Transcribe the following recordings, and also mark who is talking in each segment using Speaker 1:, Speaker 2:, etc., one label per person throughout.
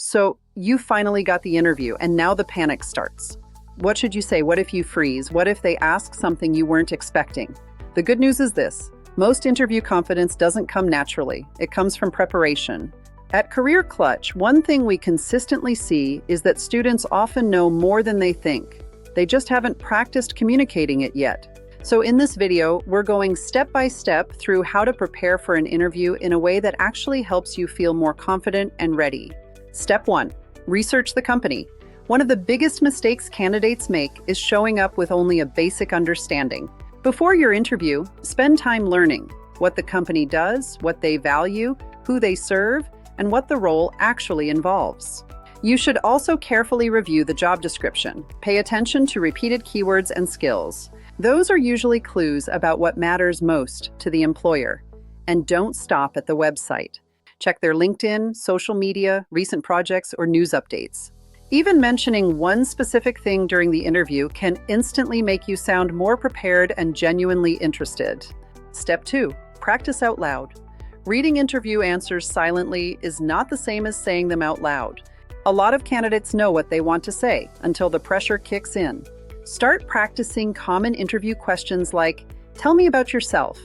Speaker 1: So you finally got the interview, and now the panic starts. What should you say? What if you freeze? What if they ask something you weren't expecting? The good news is this: most interview confidence doesn't come naturally. It comes from preparation. At Career Clutch, one thing we consistently see is that students often know more than they think. They just haven't practiced communicating it yet. So in this video, we're going step by step through how to prepare for an interview in a way that actually helps you feel more confident and ready. Step 1. Research the company. One of the biggest mistakes candidates make is showing up with only a basic understanding. Before your interview, spend time learning what the company does, what they value, who they serve, and what the role actually involves. You should also carefully review the job description. Pay attention to repeated keywords and skills. Those are usually clues about what matters most to the employer. And don't stop at the website. Check their LinkedIn, social media, recent projects, or news updates. Even mentioning one specific thing during the interview can instantly make you sound more prepared and genuinely interested. Step 2. Practice out loud. Reading interview answers silently is not the same as saying them out loud. A lot of candidates know what they want to say until the pressure kicks in. Start practicing common interview questions like, "Tell me about yourself.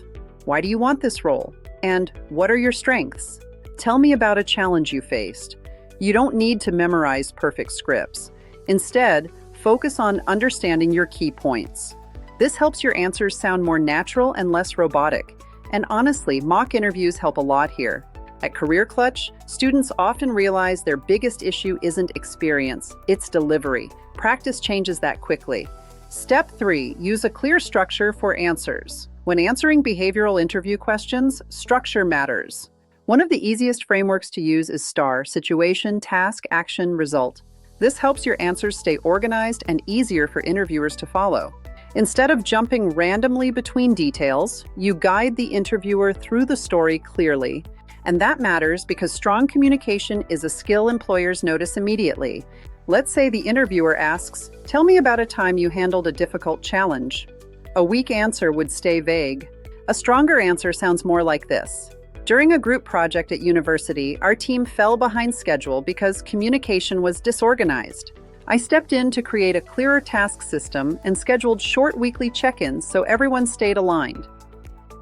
Speaker 1: Why do you want this role? And what are your strengths? Tell me about a challenge you faced." You don't need to memorize perfect scripts. Instead, focus on understanding your key points. This helps your answers sound more natural and less robotic. And honestly, mock interviews help a lot here. At Career Clutch, students often realize their biggest issue isn't experience, it's delivery. Practice changes that quickly. Step 3. Use a clear structure for answers. When answering behavioral interview questions, structure matters. One of the easiest frameworks to use is STAR: situation, task, action, result. This helps your answers stay organized and easier for interviewers to follow. Instead of jumping randomly between details, you guide the interviewer through the story clearly. And that matters because strong communication is a skill employers notice immediately. Let's say the interviewer asks, "Tell me about a time you handled a difficult challenge." A weak answer would stay vague. A stronger answer sounds more like this: "During a group project at university, our team fell behind schedule because communication was disorganized. I stepped in to create a clearer task system and scheduled short weekly check-ins so everyone stayed aligned.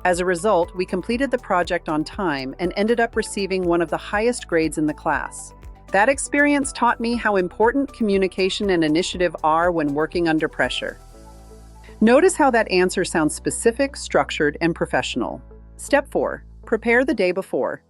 Speaker 1: As a result, we completed the project on time and ended up receiving one of the highest grades in the class. That experience taught me how important communication and initiative are when working under pressure." Notice how that answer sounds specific, structured, and professional. Step 4. Prepare the day before.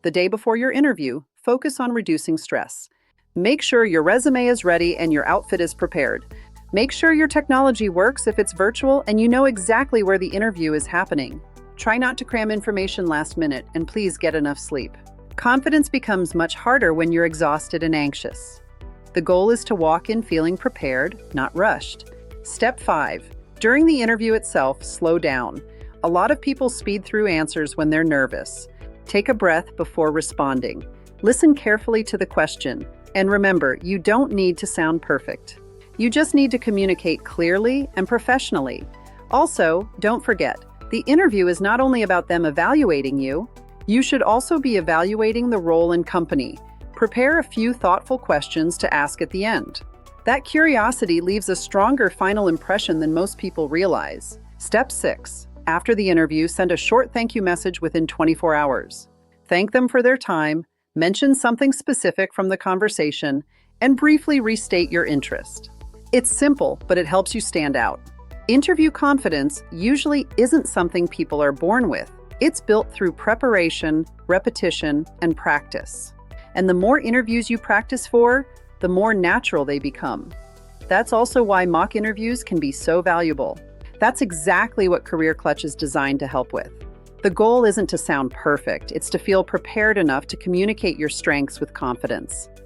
Speaker 1: The day before your interview, focus on reducing stress. Make sure your resume is ready and your outfit is prepared. Make sure your technology works if it's virtual and you know exactly where the interview is happening. Try not to cram information last minute, and please get enough sleep. Confidence becomes much harder when you're exhausted and anxious. The goal is to walk in feeling prepared, not rushed. Step 5. During the interview itself, slow down. A lot of people speed through answers when they're nervous. Take a breath before responding. Listen carefully to the question. And remember, you don't need to sound perfect. You just need to communicate clearly and professionally. Also, don't forget, the interview is not only about them evaluating you, you should also be evaluating the role and company. Prepare a few thoughtful questions to ask at the end. That curiosity leaves a stronger final impression than most people realize. Step 6. After the interview, send a short thank you message within 24 hours. Thank them for their time, mention something specific from the conversation, and briefly restate your interest. It's simple, but it helps you stand out. Interview confidence usually isn't something people are born with. It's built through preparation, repetition, and practice. And the more interviews you practice for, the more natural they become. That's also why mock interviews can be so valuable. That's exactly what Career Clutch is designed to help with. The goal isn't to sound perfect, it's to feel prepared enough to communicate your strengths with confidence.